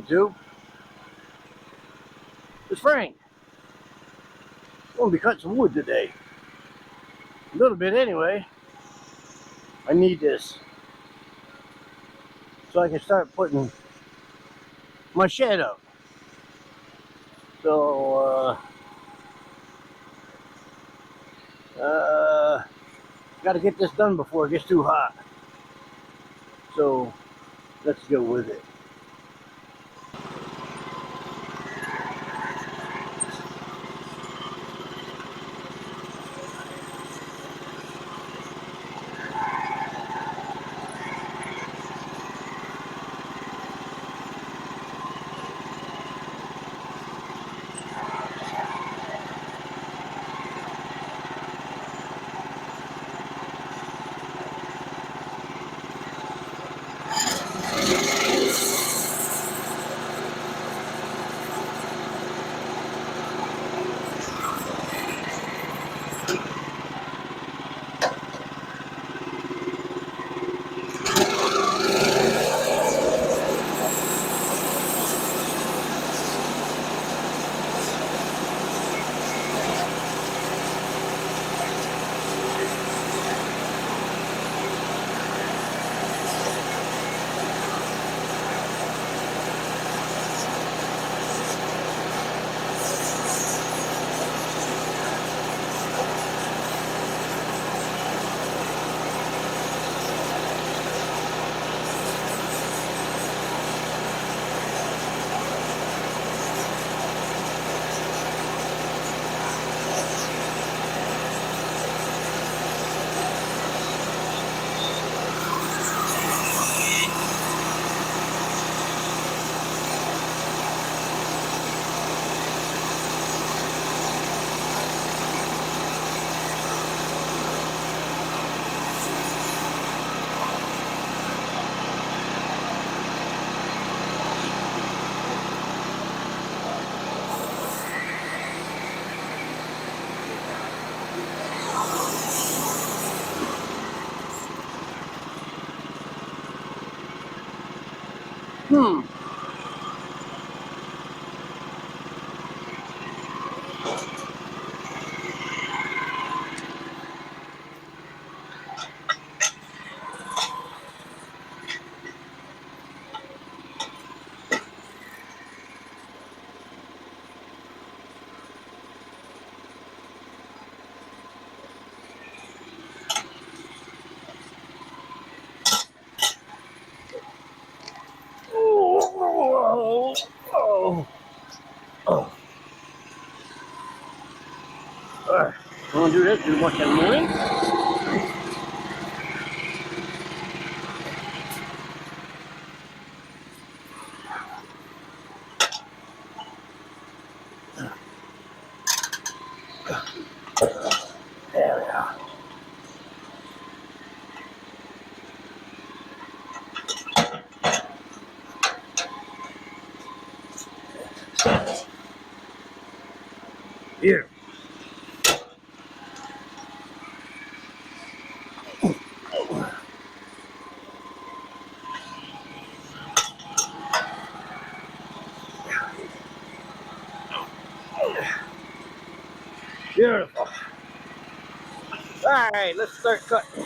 YouTube. It's Frank. I'm going to be cutting some wood today. A little bit anyway. I need this so I can start putting my shed up. So, got to get this done before it gets too hot. So, let's go with it. Hmm. Oh, oh, oh. All right. I'm going to do this. Do much in the morning. There we are. Here. Beautiful. All right, let's start cutting.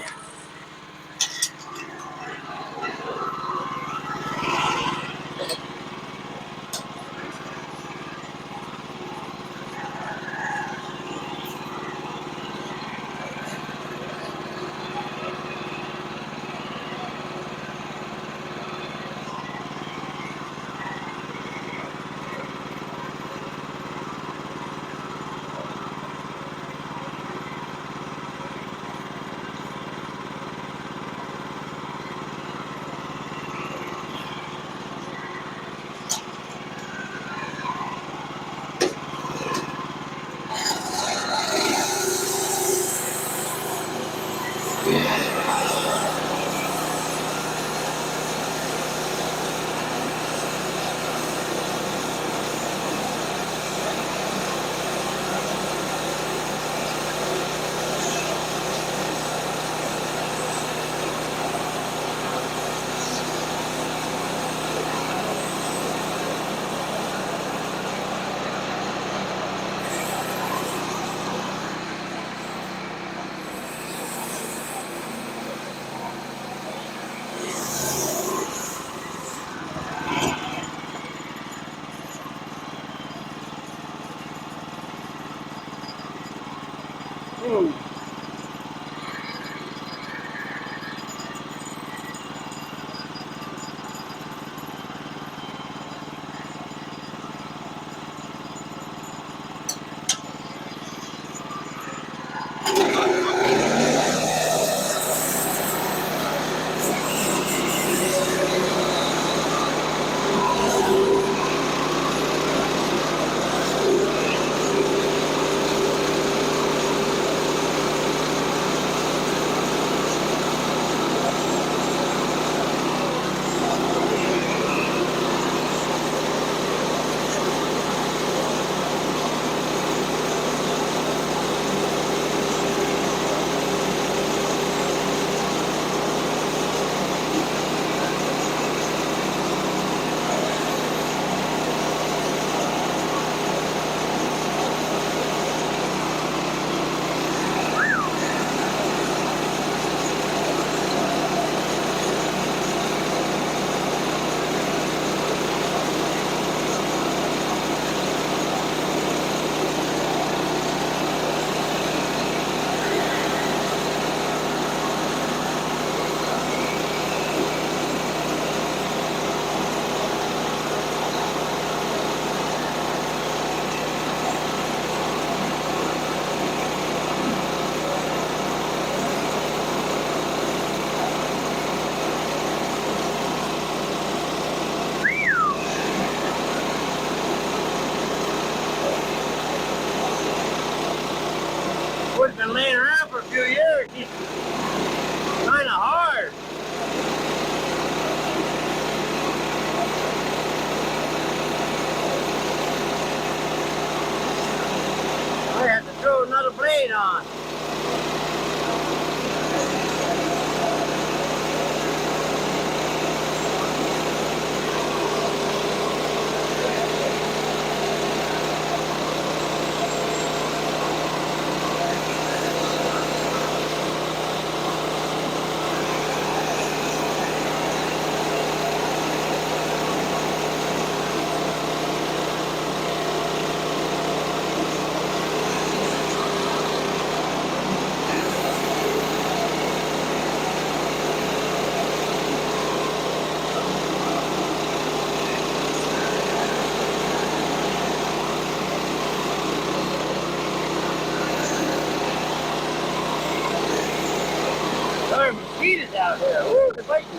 Wood's been laying around for a few years. He's kind of hard. I have to throw another blade on. There are mosquitoes out here. Woo, they're biting.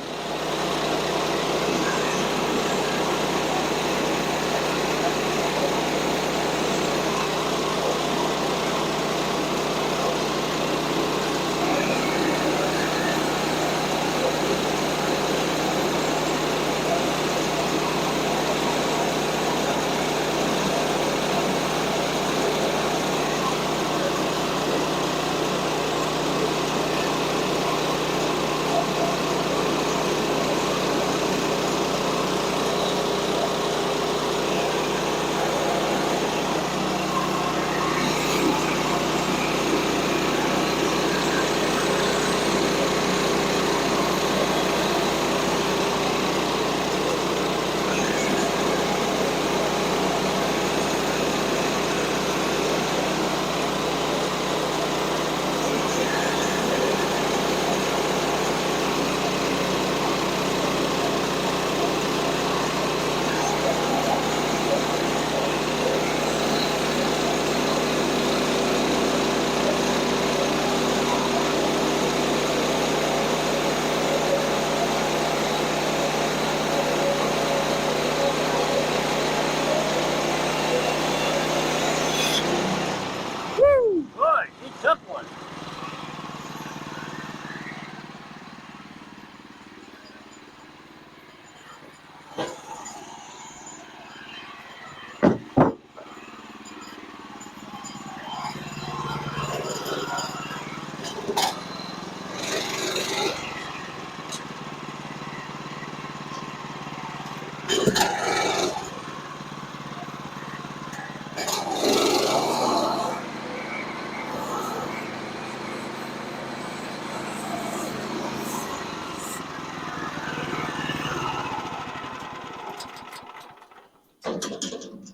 Woo, boy, he took one.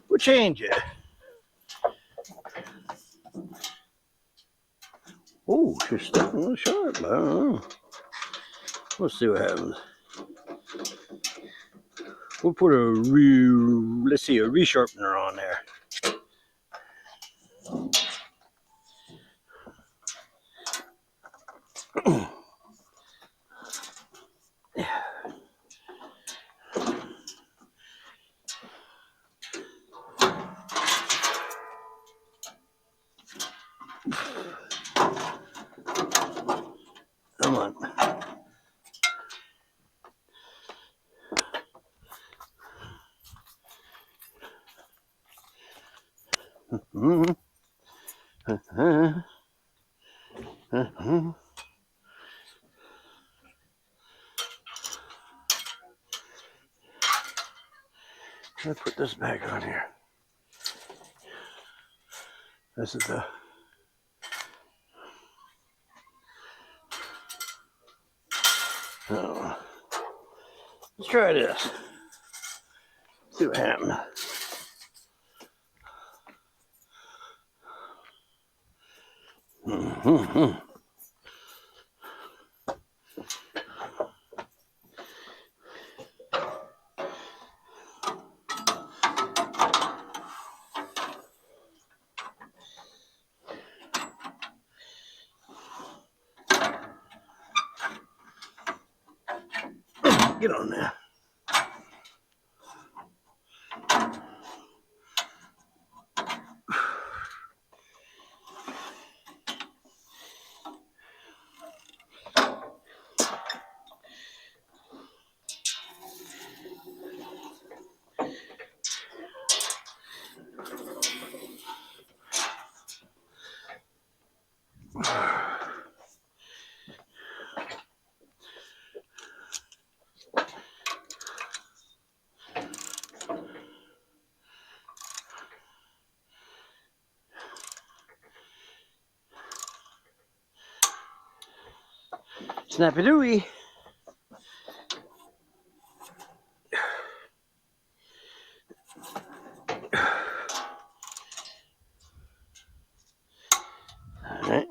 We'll change it. It's stuck a little sharp, but I don't know. Let's see what happens. We'll put a resharpener on there. Come on. Let's put this back on here. This is the let's try this. See what happens. Get on there. Snappy dooey. All right.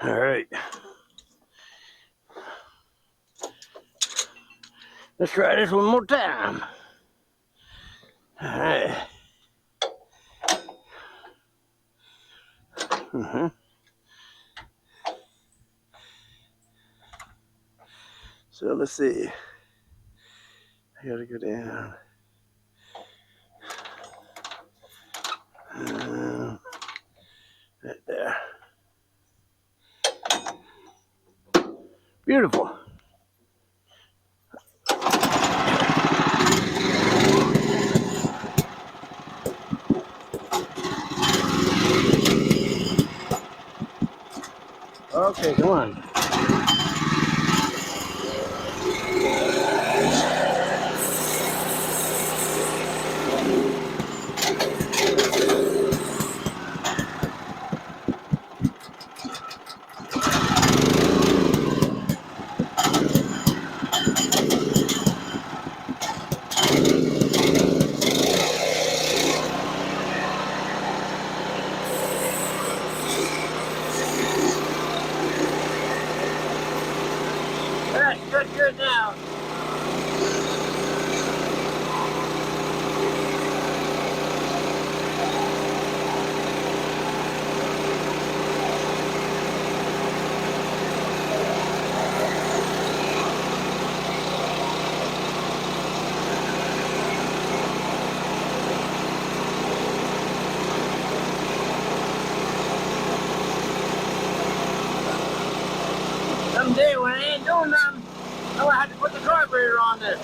All right. Let's try this one more time. All right. So let's see. I gotta go down. Right there. Beautiful. Okay, come on. That's good now. Someday when I ain't doing nothing, I'm gonna have to put the carburetor on this.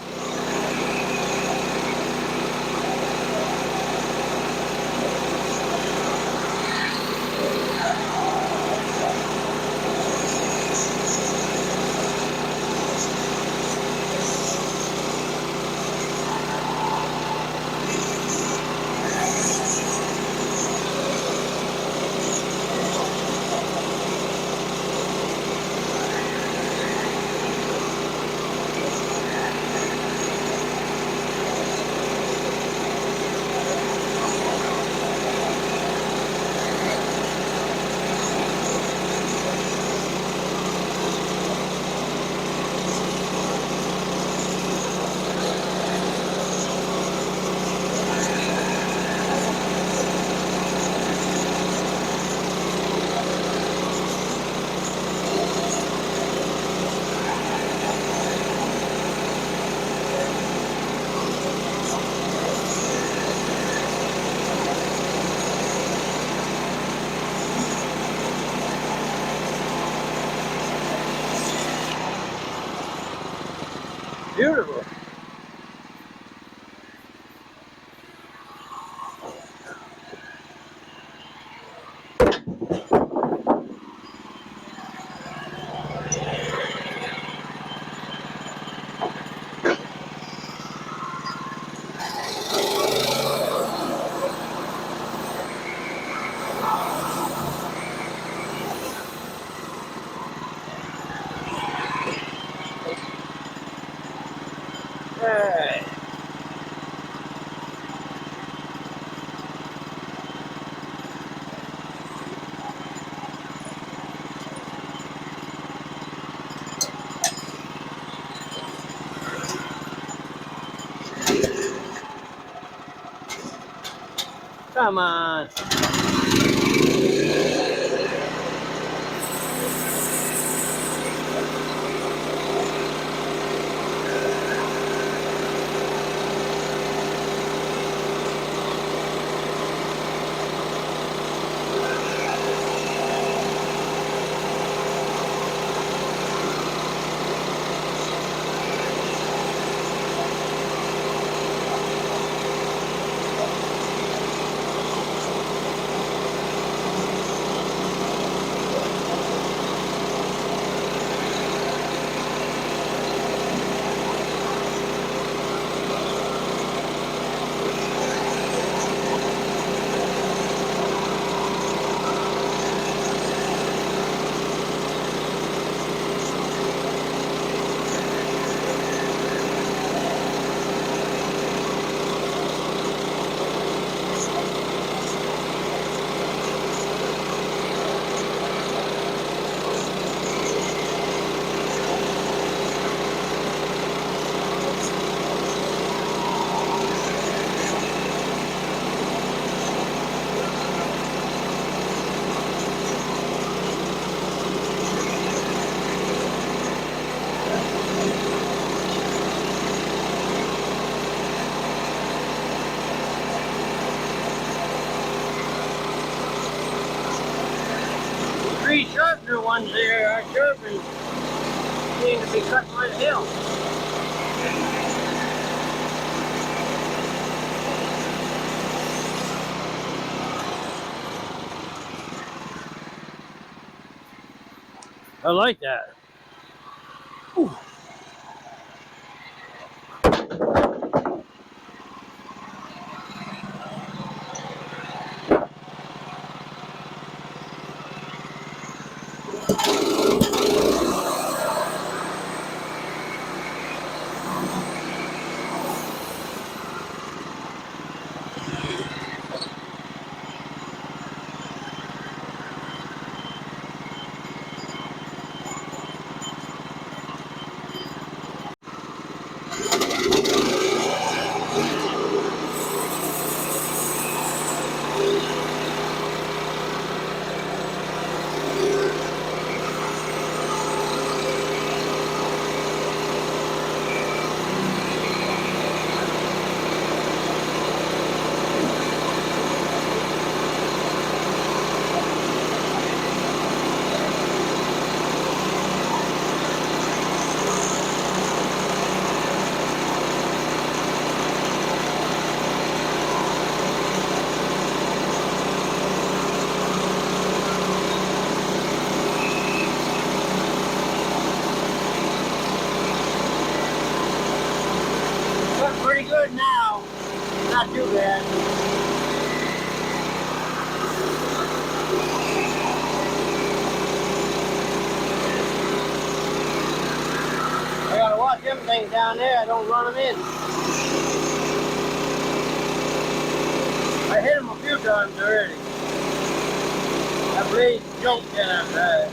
Beautiful. Hey. Come on. Three sharpener ones there are sharpened. Seem to be cutting right hill. I like that. Ooh. Looks pretty good now. Not too bad. I gotta watch them things down there. I don't run them in. I hit them a few times already. That blade jumped in outside.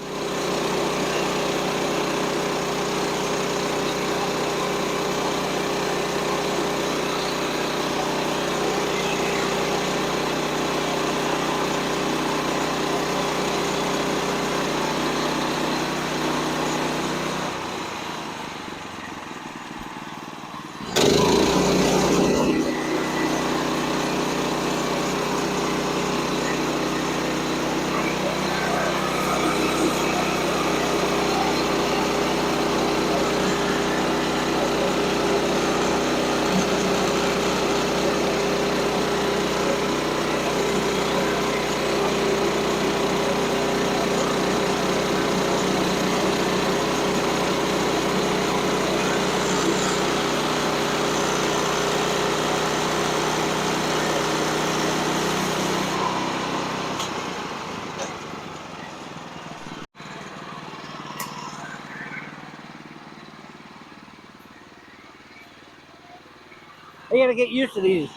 I gotta get used to these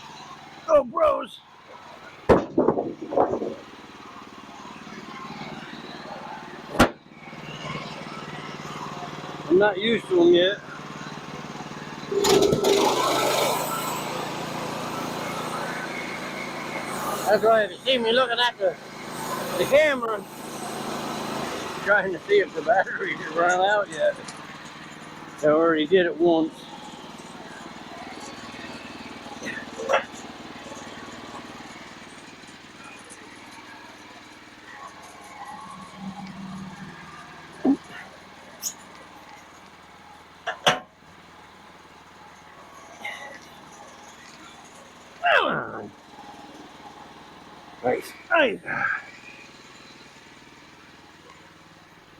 GoPros. I'm not used to them yet. That's why if you see me looking at the camera, trying to see if the battery has run out yet. I already did it once. Come on. Nice, nice.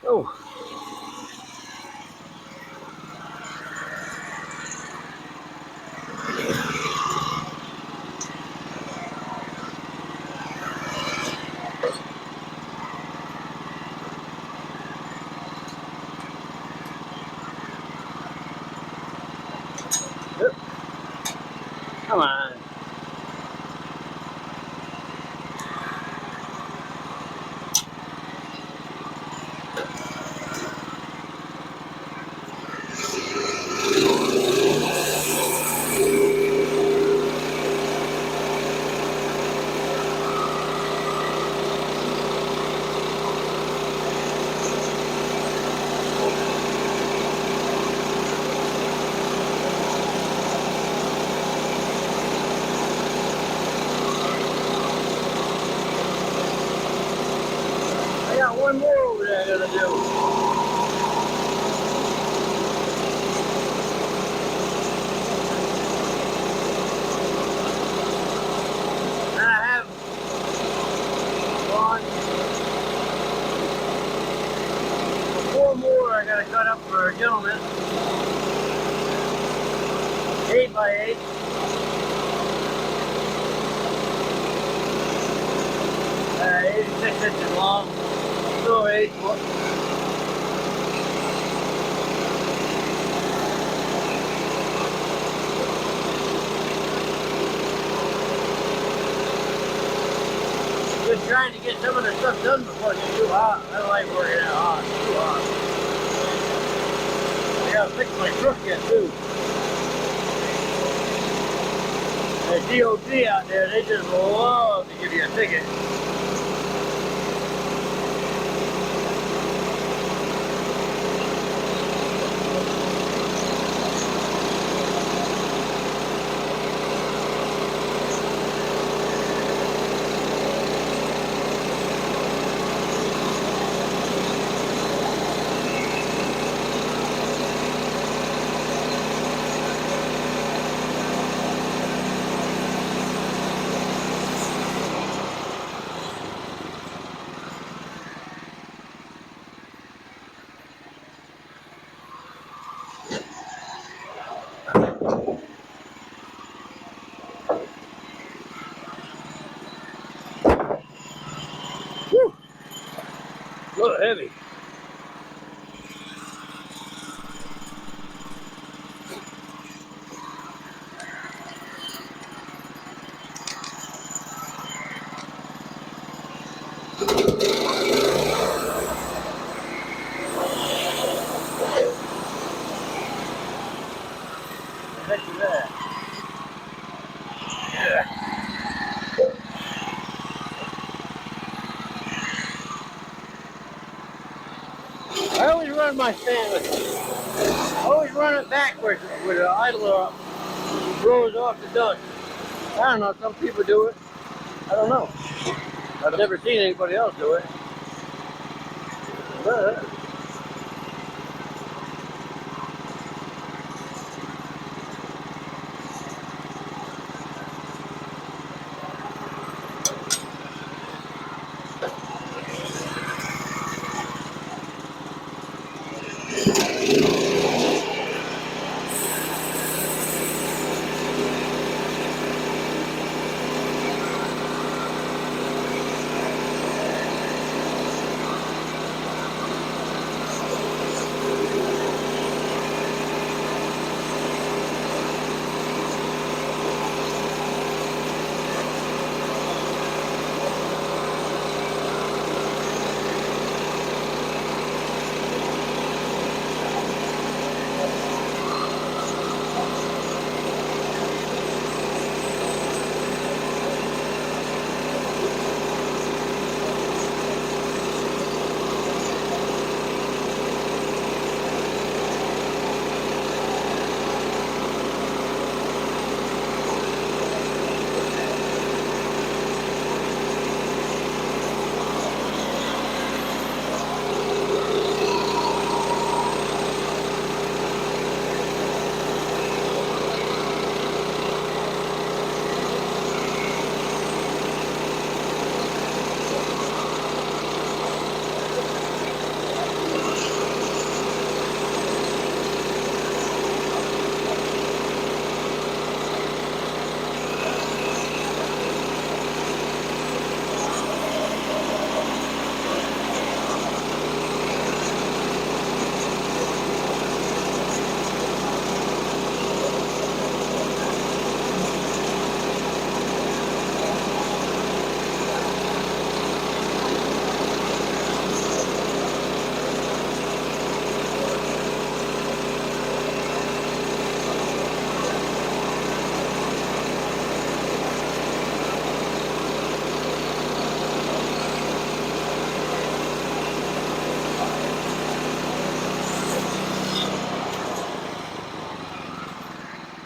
Oh. Come on. I got one more over there I gotta do. And I have one, four more I gotta cut up for a gentleman. 8 by 8. 86 inches long. So 8 foot. Just trying to get some of the stuff done before it's too hot. I don't like working out hot. It's too hot. I gotta fix my truck yet too. The DOT out there, they just love to give you a ticket. Whew. A little heavy. Picture that. Yeah. I always run my stand. I always run it backwards with an idler up. Blows off the dust. I don't know. Some people do it. I don't know. I've never seen anybody else do it. But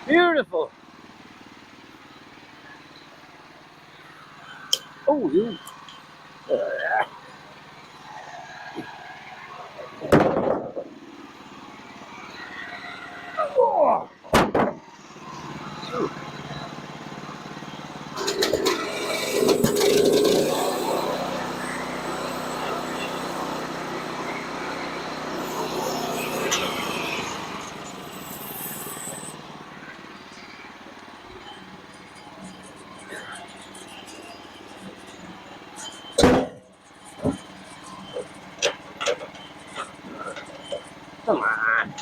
Beautiful. Oh, you. Oh. Come on.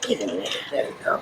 Get in there. There we go.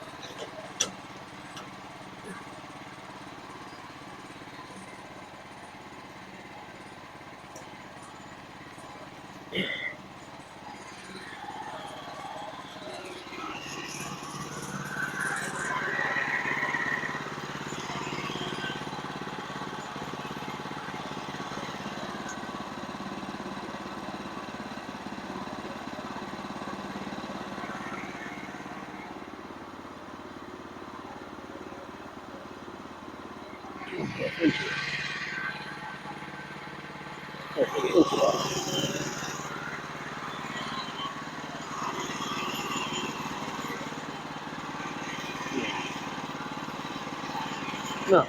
No.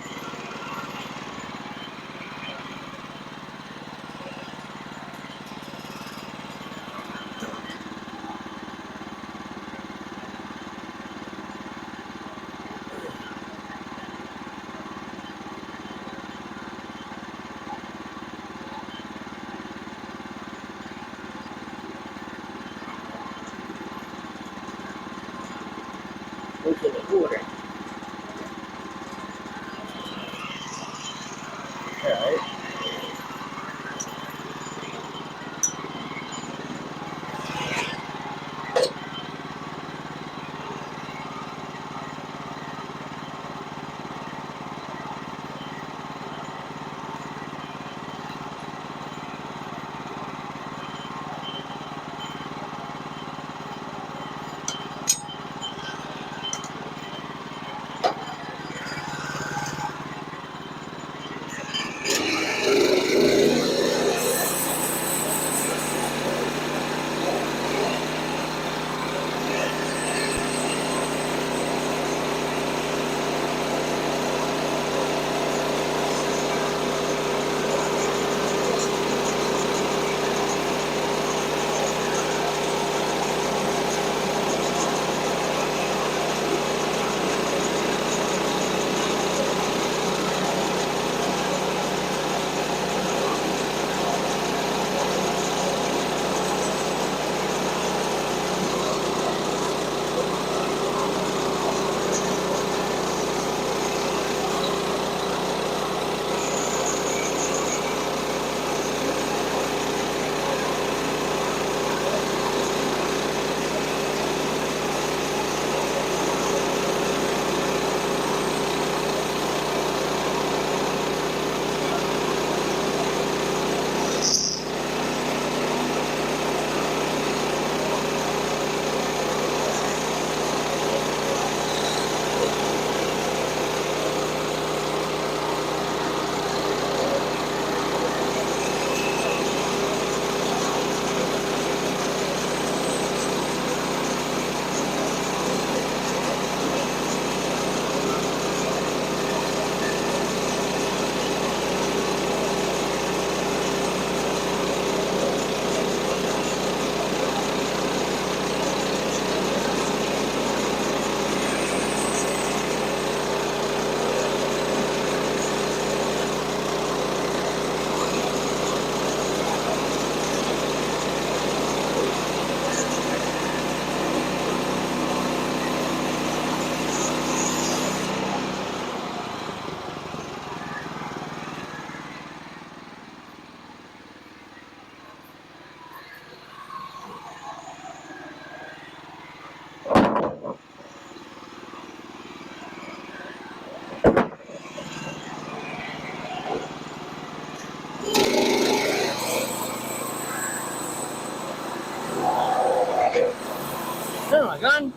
Oh my gun.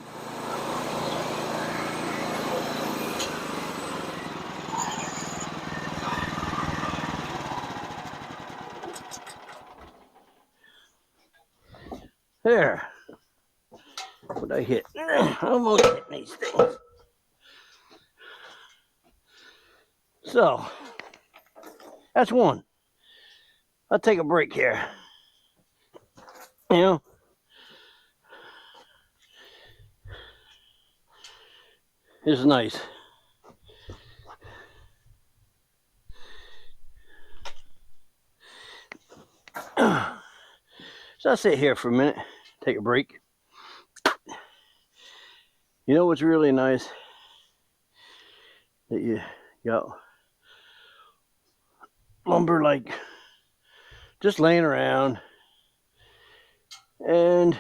There. What I hit? Almost hit these things. So, that's one. I'll take a break here. You know? This is nice. So I'll sit here for a minute, take a break. You know what's really nice? That you got lumber like just laying around, and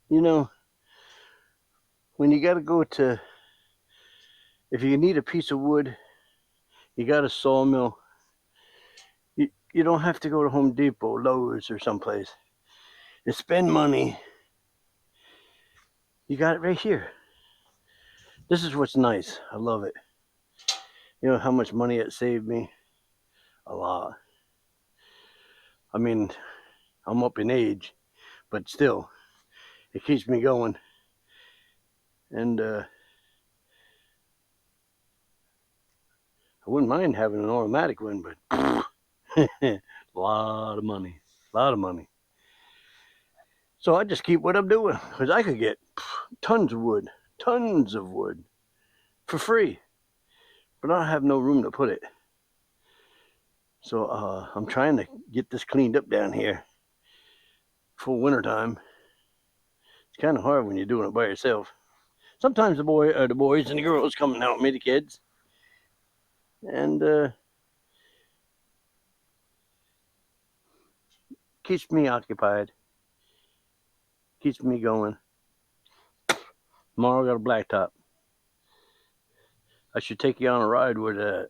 you know, when you got to go to, if you need a piece of wood, you got a sawmill. You don't have to go to Home Depot, Lowe's, or someplace and spend money. You got it right here. This is what's nice. I love it. You know how much money it saved me? A lot. I mean, I'm up in age, but still, it keeps me going. And I wouldn't mind having an automatic one, but a lot of money. A lot of money. So I just keep what I'm doing, because I could get tons of wood for free, but I don't have no room to put it. So I'm trying to get this cleaned up down here for wintertime. It's kind of hard when you're doing it by yourself. Sometimes the boys and the girls come and help me, the kids, and keeps me occupied, keeps me going. Tomorrow I got a blacktop. I should take you on a ride with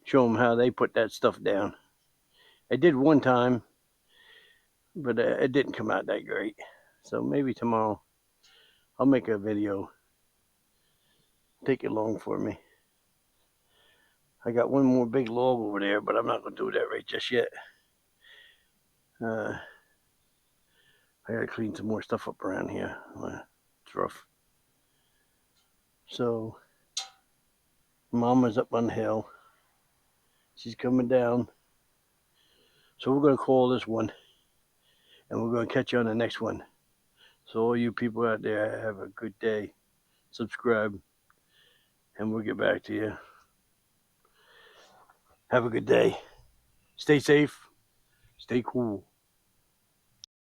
show them how they put that stuff down. I did one time, but it didn't come out that great. So maybe tomorrow I'll make a video. Take it along for me. I got one more big log over there, but I'm not going to do that right just yet. I got to clean some more stuff up around here. It's rough. So, Mama's up on the hill. She's coming down. So we're going to call this one, and we're going to catch you on the next one. So all you people out there, have a good day. Subscribe, and we'll get back to you. Have a good day. Stay safe. Stay cool.